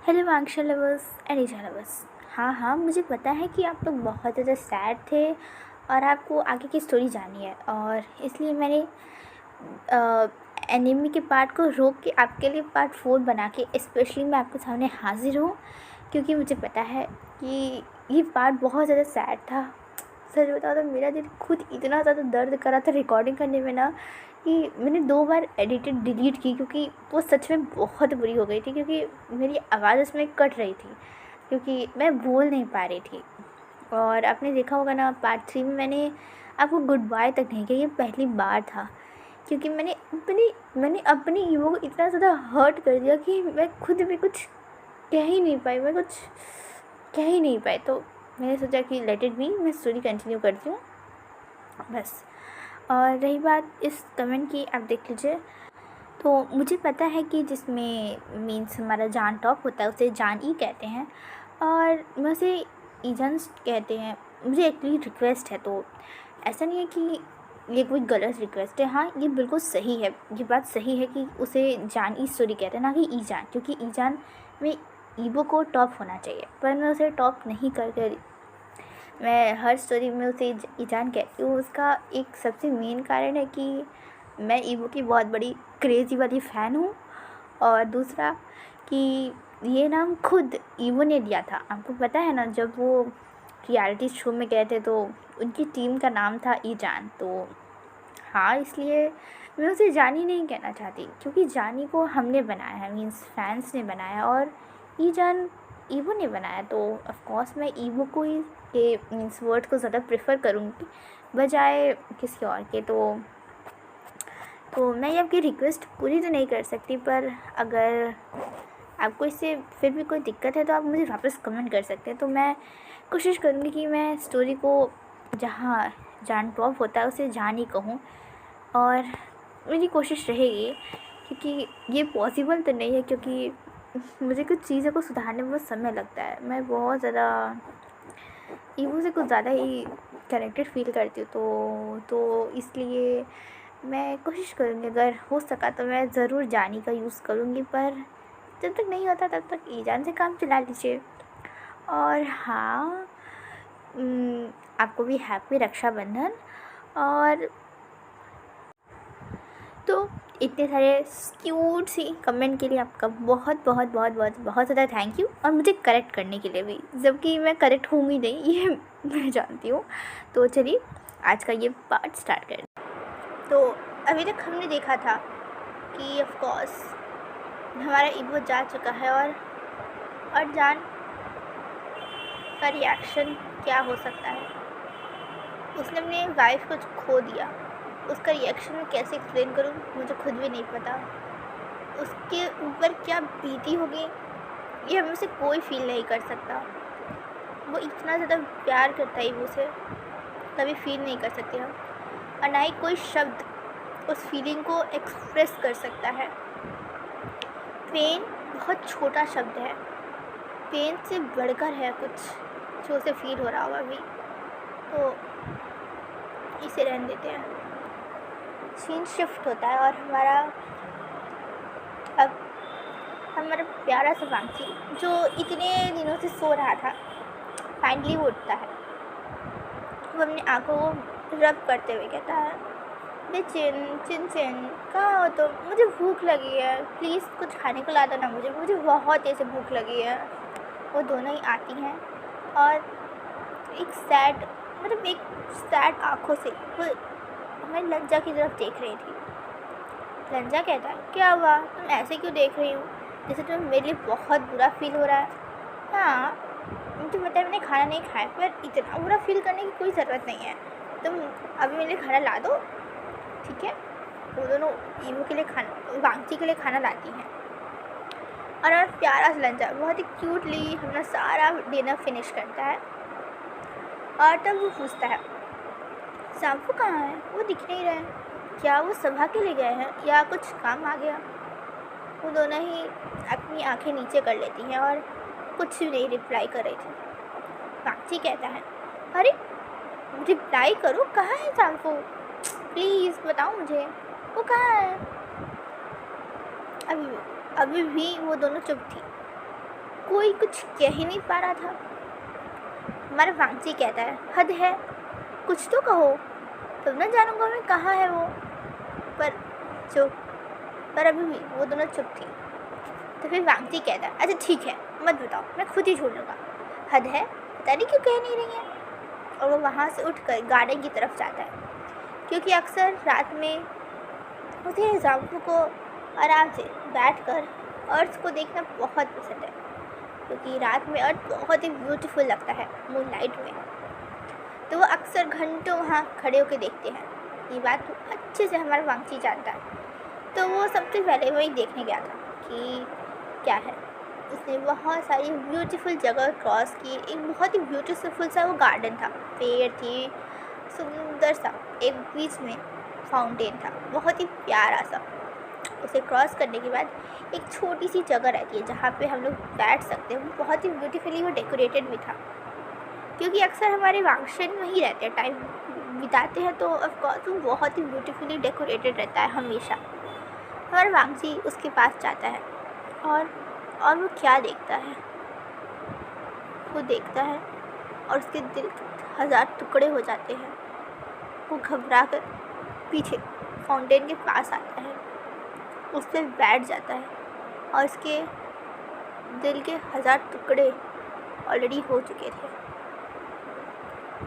Hello वांगशा lovers and ईजा lovers. हाँ, मुझे पता है कि आप लोग बहुत ज़्यादा सैड थे और आपको आगे की स्टोरी जाननी है, और इसलिए मैंने एनिमी के पार्ट को रोक के आपके लिए पार्ट 4 बना के स्पेशली मैं आपके सामने हाजिर हूँ, क्योंकि मुझे पता है कि ये पार्ट बहुत ज़्यादा सैड था। सच बताओ तो मेरा दिल खुद इतना ज़्यादा दर्द कर रहा था रिकॉर्डिंग करने में ना, कि मैंने 2 बार एडिटेड डिलीट की, क्योंकि वो सच में बहुत बुरी हो गई थी, क्योंकि मेरी आवाज़ उसमें कट रही थी, क्योंकि मैं बोल नहीं पा रही थी। और आपने देखा होगा ना, पार्ट 3 में मैंने आपको गुड बाय तक नहीं किया। ये पहली बार था, क्योंकि मैंने अपनी ईगो को इतना ज़्यादा हर्ट कर दिया कि मैं खुद भी कुछ कह ही नहीं पाई, मैं कुछ कह ही नहीं पाई। तो मैंने सोचा कि लेट इट बी, मैं स्टोरी कंटिन्यू करती हूँ बस। और रही बात इस कमेंट की, आप देख लीजिए। तो मुझे पता है कि जिसमें मीन्स हमारा जान टॉप होता है उसे जान ई कहते हैं, और मैं उसे ईजन्स कहते हैं। मुझे एक्चुअली रिक्वेस्ट है, तो ऐसा नहीं है कि ये कोई गलत रिक्वेस्ट है। हाँ, ये बिल्कुल सही है, ये बात सही है कि उसे जान ई स्टोरी कहते हैं, ना कि ई जान, क्योंकि ई जान में ईगो को टॉप होना चाहिए, पर मैं उसे टॉप नहीं करके मैं हर स्टोरी में उसे ईजान कहती हूँ। उसका एक सबसे मेन कारण है कि मैं ईवो की बहुत बड़ी क्रेज़ी वाली फ़ैन हूँ, और दूसरा कि ये नाम खुद ईवो ने दिया था। आपको पता है ना, जब वो रियलिटी शो में गए थे तो उनकी टीम का नाम था ईजान। तो हाँ, इसलिए मैं उसे जानी नहीं कहना चाहती, क्योंकि जानी को हमने बनाया है, मीन्स फैंस ने बनाया, और ईजान ईवो ने बनाया। तो ऑफ कोर्स मैं ईवो को ही के मीन्स वर्ड को ज़्यादा प्रेफर करूँगी बजाय किसी और के। तो मैं ये आपकी रिक्वेस्ट पूरी तो नहीं कर सकती, पर अगर आपको इससे फिर भी कोई दिक्कत है तो आप मुझे वापस कमेंट कर सकते हैं। तो मैं कोशिश करूँगी कि मैं स्टोरी को जहाँ जान टॉप होता है उसे जान ही कहूँ, और मेरी कोशिश रहेगी, क्योंकि ये पॉसिबल तो नहीं है, क्योंकि मुझे कुछ चीज़ों को सुधारने में बहुत समय लगता है। मैं बहुत ज़्यादा ईगो से कुछ ज़्यादा ही कनेक्टेड फील करती हूँ, तो इसलिए मैं कोशिश करूँगी, अगर हो सका तो मैं ज़रूर जानी का यूज़ करूँगी, पर जब तक नहीं होता तब तक ईजान से काम चला लीजिए। और हाँ, आपको भी हैप्पी रक्षाबंधन। और तो इतने सारे क्यूट सी कमेंट के लिए आपका बहुत बहुत बहुत बहुत बहुत ज़्यादा थैंक यू, और मुझे करेक्ट करने के लिए भी, जबकि मैं करेक्ट होंगी नहीं, ये मैं जानती हूँ। तो चलिए आज का ये पार्ट स्टार्ट करें। तो अभी तक हमने देखा था कि ऑफ कोर्स हमारा ईगो जा चुका है, और जान का रिएक्शन क्या हो सकता है। उसने अपनी वाइफ को खो दिया, उसका रिएक्शन मैं कैसे एक्सप्लेन करूँ, मुझे खुद भी नहीं पता। उसके ऊपर क्या बीती होगी ये हम से कोई फील नहीं कर सकता। वो इतना ज़्यादा प्यार करता है वो से, कभी फील नहीं कर सकते हम, और ना ही कोई शब्द उस फीलिंग को एक्सप्रेस कर सकता है। पेन बहुत छोटा शब्द है, पेन से बढ़कर है कुछ जो उसे फील हो रहा होगा अभी। तो इसे रहने देते हैं। सीन शिफ्ट होता है, और अब हमारा प्यारा सा वांची जो इतने दिनों से सो रहा था, फाइनली वो उठता है। वो अपनी आँखों को रब करते हुए कहता है, चिन चिन चिन कहाँ हो तुम, मुझे भूख लगी है, प्लीज़ कुछ खाने को ला दो ना, मुझे बहुत तेज़ से भूख लगी है। वो दोनों ही आती हैं, और एक सैड आँखों से वो हमारी लज्जा की तरफ देख रही थी। लंजा कहता है, क्या हुआ, तुम ऐसे क्यों देख रही हो, जैसे तुम्हें मेरे लिए बहुत बुरा फील हो रहा है। हाँ, मुझे पता है मैंने खाना नहीं खाया, पर इतना बुरा फील करने की कोई ज़रूरत नहीं है। तुम अभी मेरे लिए खाना ला दो, ठीक है। वो दोनों ईवो के लिए वांगची के लिए खाना लाती हैं, और प्यारा सा लंजा बहुत ही क्यूटली अपना सारा डिनर फिनिश करता है। और तब वो पूछता है, सांपू कहाँ है, वो दिख नहीं रहे हैं, क्या वो सभा के लिए गए हैं या कुछ काम आ गया। वो दोनों ही अपनी आंखें नीचे कर लेती हैं और कुछ भी नहीं रिप्लाई कर रही थी। वांगची कहता है, अरे रिप्लाई करो, कहाँ है सांपू, प्लीज़ बताओ मुझे, वो कहाँ है। अभी भी वो दोनों चुप थी। कोई कुछ कह ही नहीं पा रहा था। हमारा वांगची कहता है, हद है, कुछ तो कहो, तब ना जानूंगा मैं कहाँ है वो। पर चुप, पर अभी भी वो दोनों चुप थी। तो फिर वांगची कहता है, अच्छा ठीक है, मत बताओ, मैं खुद ही ढूंढ लूँगा। हद है, पता नहीं क्यों कह नहीं रही है। और वो वहाँ से उठकर गार्डन की तरफ जाता है, क्योंकि अक्सर रात में उसे जामुन को आराम से बैठकर अर्थ को देखना बहुत पसंद है, क्योंकि रात में अर्थ बहुत ही ब्यूटीफुल लगता है मूनलाइट में। तो वो अक्सर घंटों वहाँ खड़े होकर देखते हैं। ये बात तो अच्छे से हमारा वांगची जानता है। तो वो सबसे पहले वही देखने गया था कि क्या है। उसने बहुत सारी ब्यूटीफुल जगह क्रॉस की। एक बहुत ही ब्यूटीफुल सा वो गार्डन था, पेड़ थी, सुंदर सा, एक बीच में फाउंटेन था, बहुत ही प्यारा सा। उसे क्रॉस करने के बाद एक छोटी सी जगह रहती है जहाँ पे हम लोग बैठ सकते हैं। वो बहुत ही ब्यूटीफुली वो डेकोरेटेड भी था, क्योंकि अक्सर हमारे वांगशन में ही रहते हैं, टाइम बिताते हैं, तो ऑफकोर्स वो बहुत ही ब्यूटीफुली डेकोरेटेड रहता है हमेशा। हमारा वांगची उसके पास जाता है और वो क्या देखता है, वो देखता है और उसके दिल 1000 टुकड़े हो जाते हैं। वो घबरा कर पीछे फाउंटेन के पास आता है, उस पर बैठ जाता है और उसके दिल के 1000 टुकड़े ऑलरेडी हो चुके थे।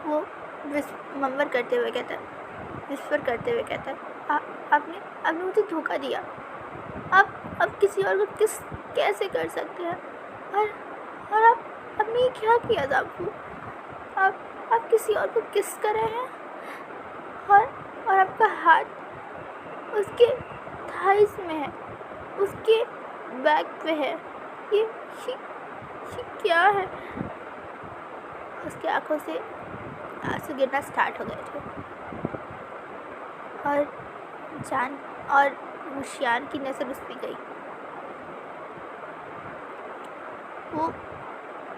वो विस्पर करते हुए कहता है, आपने मुझे धोखा दिया। आप किसी और को कैसे कर सकते हैं? और आपने ये क्या किया जाबू? आप किसी और को किस कर रहे हैं और आपका हाथ उसके थाइस में है, उसके बैक पे है। ये क्या है? उसकी आंखों से आंसू गिरना स्टार्ट हो गए थे और मुशियान की नज़र उस पर गई।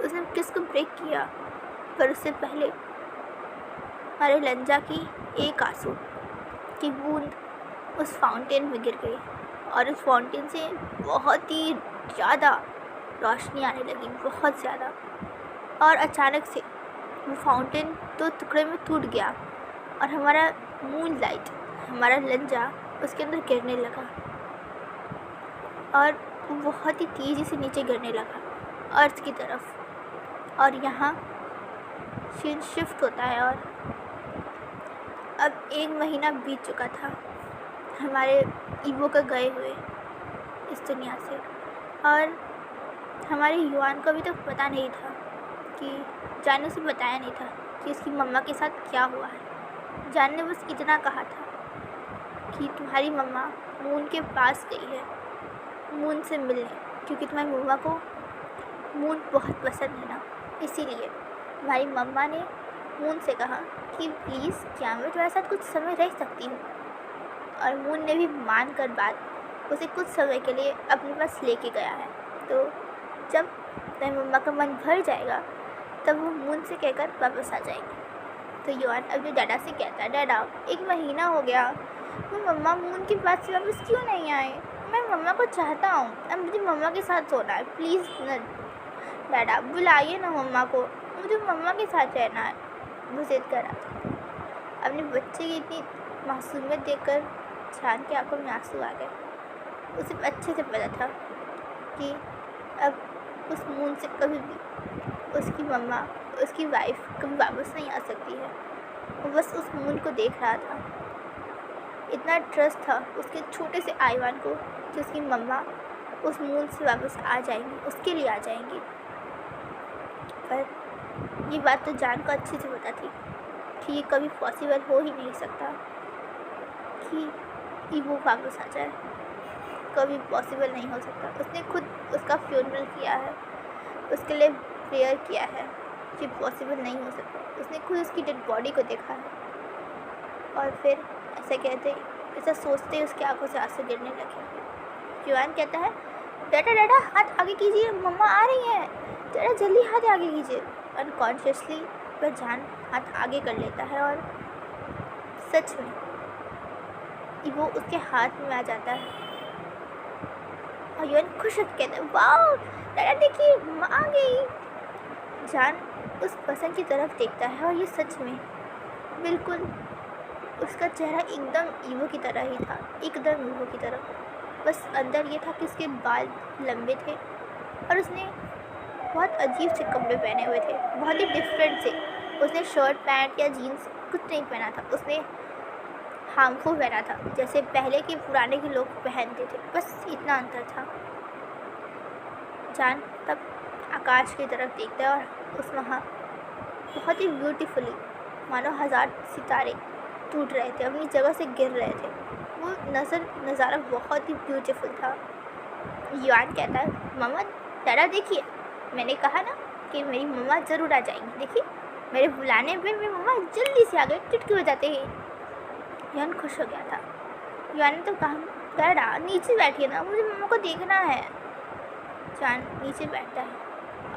उसने किसको ब्रेक किया, पर उससे पहले हमारे लंजा की एक आंसू की बूंद उस फाउंटेन में गिर गई और उस फाउंटेन से बहुत ही ज़्यादा रोशनी आने लगी, बहुत ज़्यादा। और अचानक से वो फाउंटेन 2 टुकड़े में टूट गया और हमारा मूनलाइट, हमारा लंजा उसके अंदर गिरने लगा और वो बहुत ही तेज़ी से नीचे गिरने लगा अर्थ की तरफ। और यहाँ सीन शिफ्ट होता है और अब 1 महीना बीत चुका था हमारे ईवो का गए हुए इस दुनिया से, और हमारे युआन को अभी तक पता नहीं था कि जान ने उसे बताया नहीं था कि उसकी मम्मा के साथ क्या हुआ है। जान ने बस इतना कहा था कि तुम्हारी मम्मा मून के पास गई है मून से मिलने, क्योंकि तुम्हारी मम्मा को मून बहुत पसंद है ना, इसीलिए हमारी मम्मा ने मून से कहा कि प्लीज़ क्या मैं तुम्हारे साथ कुछ समय रह सकती हूँ। और मून ने भी मान कर बात उसे कुछ समय के लिए अपने पास लेके गया है। तो जब तुम्हारी मम्मा का मन भर जाएगा तब वो मून से कहकर वापस आ जाएगी। तो युआन अपने डैडा से कहता है, डैडा 1 महीना हो गया, वो मम्मा मून के पास से वापस क्यों नहीं आए? मैं मम्मा को चाहता हूँ, अब मुझे मम्मा के साथ सोना है, प्लीज़ न डैडा बुलाइए ना मम्मा को, मुझे मम्मा के साथ रहना है। वो जिद कर रहा था। अपने बच्चे की इतनी मासूमियत देखकर जान की आंखों में आंसू आ गए। उसे अच्छे से पता था कि अब उस मून से कभी भी उसकी मम्मा, उसकी वाइफ कभी वापस नहीं आ सकती है। वो बस उस मून को देख रहा था। इतना ट्रस्ट था उसके छोटे से आईवान को कि उसकी मम्मा उस मून से वापस आ जाएंगी, उसके लिए आ जाएंगी। पर ये बात तो जान को अच्छे से पता थी कि ये कभी पॉसिबल हो ही नहीं सकता कि वो वापस आ जाए, कभी पॉसिबल नहीं हो सकता। उसने खुद उसका फ्यूनरल किया है, उसके लिए प्रेयर किया है कि पॉसिबल नहीं हो सकता। उसने खुद उसकी डेड बॉडी को देखा है और फिर ऐसा सोचते ही उसकी आंखों से आंसू गिरने लगे। युआन कहता है, डैडा हाथ आगे कीजिए, मम्मा आ रही हैं, डैडा जल्दी हाथ आगे कीजिए। अनकॉन्शियसली वह जान हाथ आगे कर लेता है और सच में वो उसके हाथ में आ जाता है और युआन खुश होकर कहता है वाह डैडा देखिए माँ आ गई। जान उस पर्सन की तरफ देखता है और ये सच में बिल्कुल उसका चेहरा एकदम ईवो की तरह ही था, एकदम ईवो की तरह। बस अंदर ये था कि उसके बाल लंबे थे और उसने बहुत अजीब से कपड़े पहने हुए थे, बहुत ही डिफरेंट से। उसने शर्ट पैंट या जीन्स कुछ नहीं पहना था, उसने हार्मफुल पहना था जैसे पहले के पुराने के लोग पहनते थे, बस इतना अंतर था। जान तब आकाश की तरफ देखता है और उस वहाँ बहुत ही ब्यूटीफुली मानो 1000 सितारे टूट रहे थे, अपनी जगह से गिर रहे थे। वो नज़ारा बहुत ही ब्यूटीफुल था। युआन कहता है मम्मा डैडा देखिए, मैंने कहा ना कि मेरी मम्मा ज़रूर आ जाएंगी, देखिए मेरे बुलाने पे मेरी मम्मा जल्दी से आ गई चुटकी बजाते ही। युआन खुश हो गया था। युआन ने तो कहा डैडा नीचे बैठिए ना, मुझे मम्मा को देखना है। जान नीचे बैठता है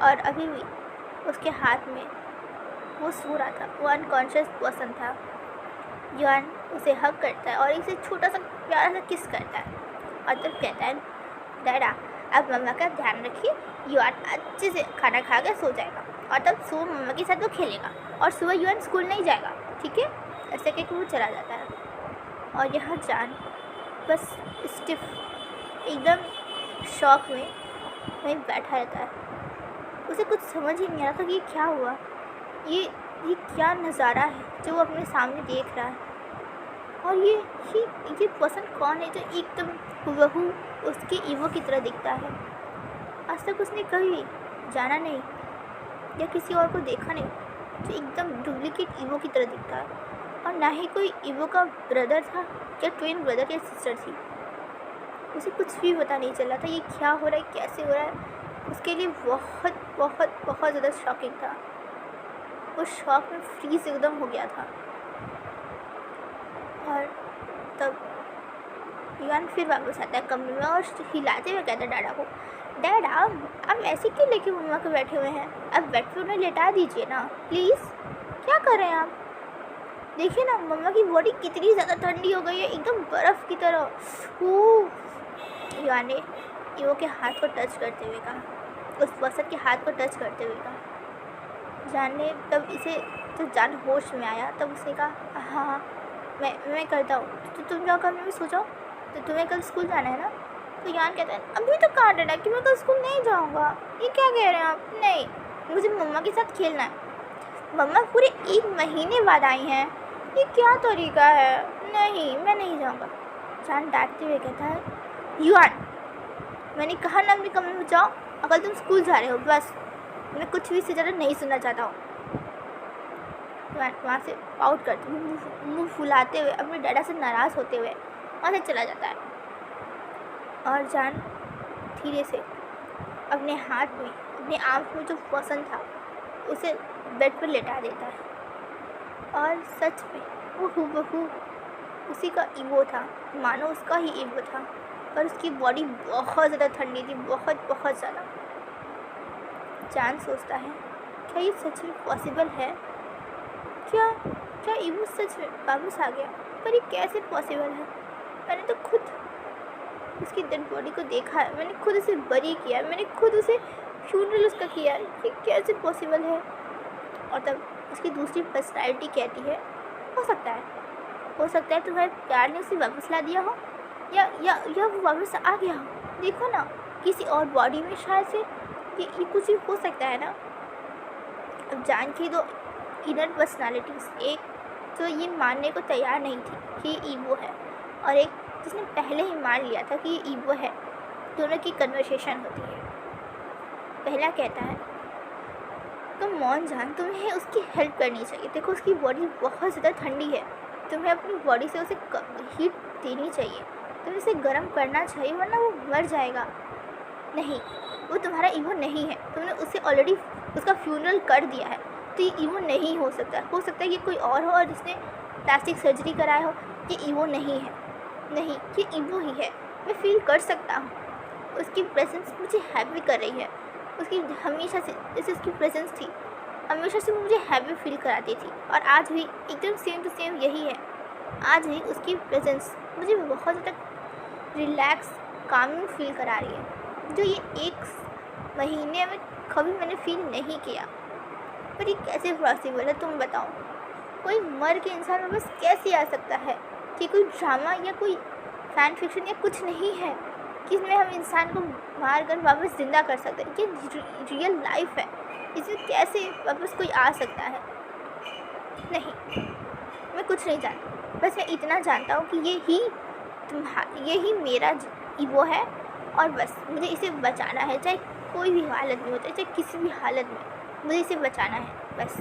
और अभी भी उसके हाथ में वो सो रहा था, वो अनकॉन्शियस पर्सन था। युआन उसे हग करता है और इसे छोटा सा प्यारा सा किस करता है और तब कहता है डैडा अब मम्मा का ध्यान रखिए, युआन अच्छे से खाना खा कर सो जाएगा और तब सुबह मम्मा के साथ वो खेलेगा और सुबह युआन स्कूल नहीं जाएगा, ठीक है। ऐसे कहकर वो चला जाता है और यहाँ जान बस स्टिफ एकदम शॉक में वहीं बैठा रहता है। उसे कुछ समझ ही नहीं आ रहा था कि ये क्या हुआ, ये क्या नज़ारा है जो वो अपने सामने देख रहा है। और ये पर्सन कौन है जो एकदम हुबहू उसके ईवो की तरह दिखता है। आज तक उसने कभी जाना नहीं या किसी और को देखा नहीं जो एकदम डुप्लीकेट ईवो की तरह दिखता है, और ना ही कोई ईवो का ब्रदर था या ट्विन ब्रदर या सिस्टर थी। उसे कुछ भी पता नहीं चला था ये क्या हो रहा है, कैसे हो रहा है। उसके लिए बहुत बहुत बहुत ज़्यादा शॉकिंग था। वो शॉक में फ्रीज एकदम हो गया था। और तब युआन फिर वापस आता है कमरे में और हिलाते हुए कहता है डैडा को डैडा आप ऐसे क्यों लेके मम्मा को बैठे हुए हैं, अब बेड पे उन्हें लेटा दीजिए ना प्लीज़। क्या कर रहे हैं आप, देखिए ना मम्मा की बॉडी कितनी ज़्यादा ठंडी हो गई है, एकदम बर्फ़ की तरह। युआन ने ईवो के हाथ को टच करते हुए कहा, उस पर्सन के हाथ को टच करते हुए कहा। जान ने तब इसे जब जान होश में आया तब उसने कहा हाँ मैं करता हूँ, तो तुम जाओ कमरे में सो जाओ, तो तुम्हें कल स्कूल जाना है ना। तो युआन कहता है अभी तो कहा डैडा कि मैं कल स्कूल नहीं जाऊँगा, ये क्या कह रहे हैं आप, नहीं मुझे मम्मा के साथ खेलना है, मम्मा पूरे 1 महीने बाद आई हैं, ये क्या तरीका है, नहीं मैं नहीं जाऊँगा। जान डांटते हुए कहता है युआन मैंने कहा ना अपने कमरे में जाओ, अगर तुम स्कूल जा रहे हो बस, मैं कुछ भी से ज़्यादा नहीं सुनना चाहता हूँ। वहाँ से आउट करते मुँह फुलाते हुए अपने डैडा से नाराज़ होते हुए वहाँ से चला जाता है। और जान धीरे से अपने हाथ में अपने आँख में जो पर्सन था उसे बेड पर लेटा देता है। और सच में वो हूबहू उसी का ईवो था, मानो उसका ही ईवो था, पर उसकी बॉडी बहुत ज़्यादा ठंडी थी, बहुत बहुत ज़्यादा। जान सोचता है क्या ये सच में पॉसिबल है, क्या ईवो सच में वापस आ गया, पर ये कैसे पॉसिबल है। मैंने तो खुद उसकी डेड बॉडी को देखा है, मैंने खुद उसे बरी किया है, मैंने खुद उसे फ्यूनरल उसका किया है, ये कैसे पॉसिबल है। और तब उसकी दूसरी पर्सनैलिटी कहती है हो सकता है तुम्हारे प्यार ने उसे वापस ला दिया हो, या वो वापस आ गया हो, देखो ना किसी और बॉडी में, शायद से ये कुछ भी हो सकता है ना। अब जान की दो इनर पर्सनालिटीज़, एक जो ये मानने को तैयार नहीं थी कि ये ईवो है, और एक जिसने पहले ही मान लिया था कि ये ईवो है। दोनों की कन्वर्सेशन होती है। पहला कहता है तुम मौन जान, तुम्हें उसकी हेल्प करनी चाहिए, देखो उसकी बॉडी बहुत ज़्यादा ठंडी है, तुम्हें अपनी बॉडी से उसे हीट देनी चाहिए, तुम्हें उसे गर्म करना चाहिए वरना वो मर जाएगा। नहीं, वो तुम्हारा ईवो नहीं है, तुमने उसे ऑलरेडी उसका फ्यूनरल कर दिया है, तो ये ईवो नहीं हो सकता है ये कोई और हो और जिसने प्लास्टिक सर्जरी कराया हो, ये ईवो नहीं है, नहीं ये ईवो ही है। मैं फील कर सकता हूँ, उसकी प्रेजेंस मुझे हैप्पी कर रही है, उसकी हमेशा से जैसे उसकी प्रेजेंस थी हमेशा से मुझे हैप्पी फील कराती थी, और आज भी एकदम सेम टू सेम यही है। आज भी उसकी प्रेजेंस मुझे बहुत ज़्यादा रिलैक्स कामिंग फील करा रही है। जो ये 1 महीने में कभी मैंने फील नहीं किया। पर ये कैसे पॉसिबल है तुम बताओ? कोई मर के इंसान वापस कैसे आ सकता है? कि कोई ड्रामा या कोई फैन फिक्शन या कुछ नहीं है कि इसमें हम इंसान को मार कर वापस ज़िंदा कर सकते हैं। ये रियल लाइफ है, इसमें कैसे वापस कोई आ सकता है? नहीं, मैं कुछ नहीं जानती। बस मैं इतना जानता हूँ कि यही मेरा ईगो है और बस मुझे इसे बचाना है, चाहे कोई भी हालत में होता है, चाहे किसी भी हालत में मुझे इसे बचाना है बस।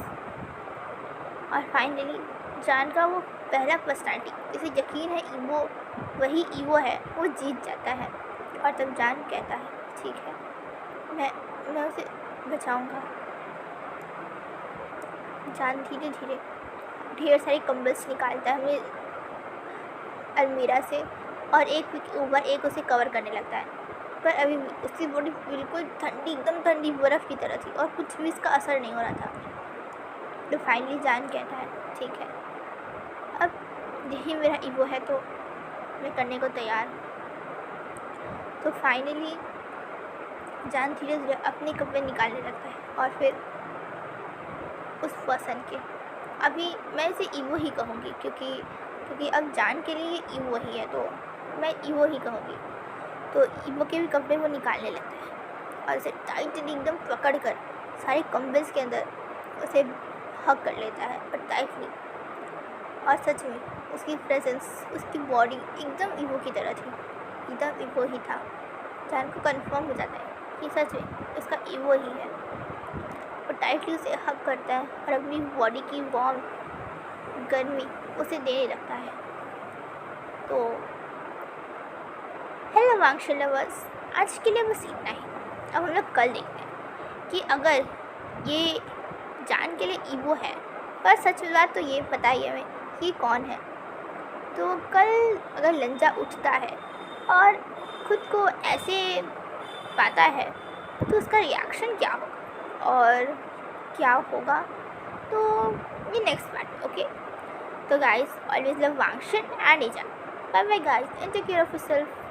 और फाइनली जान का वो पहला पर्सनैलिटी, जिसे यकीन है ईगो वही ईगो है, वो जीत जाता है। और तब जान कहता है ठीक है, मैं उसे बचाऊंगा। जान धीरे धीरे ढेर सारे कंबल्स निकालता है हमें अलमीरा से और एक के ऊपर एक उसे कवर करने लगता है। पर अभी भी उसकी बॉडी बिल्कुल ठंडी, एकदम ठंडी बर्फ़ की तरह थी और कुछ भी इसका असर नहीं हो रहा था। तो फाइनली जान कहता है ठीक है, अब यही मेरा ईगो है तो मैं करने को तैयार हूँ। तो फाइनली जान धीरे धीरे अपने कपड़े निकालने लगता है और फिर उस पर्सन के, अभी मैं इसे ईगो ही कहूँगी क्योंकि अब जान के लिए ईगो ही है, तो मैं ईगो ही कहूँगी। तो ईगो के भी कपड़े वो निकालने लगता है और उसे टाइटली एकदम पकड़ कर सारे कंबल्स के अंदर उसे हग कर लेता है और टाइटली। और सच में उसकी प्रेजेंस, उसकी बॉडी एकदम ईगो की तरह थी, एकदम ईगो ही था। जान को कंफर्म हो जाता है कि सच में उसका ईगो ही है। और टाइटली उसे हग करता है और अपनी बॉडी की वार्म गर्मी उसे देने लगता है। तो हेलो वांगशु लवर्स, आज के लिए बस इतना ही। अब हम लोग कल देखते हैं कि अगर ये जान के लिए ईगो है, पर सच बात तो ये पता ही है हमें कि कौन है। तो कल अगर लंजा उठता है और खुद को ऐसे पाता है तो उसका रिएक्शन क्या होगा और क्या होगा, तो ये नेक्स्ट पार्ट। ओके, तो गाइस, ऑलवेज लव वांगशन एंड एजा। Bye bye guys and take care of yourself.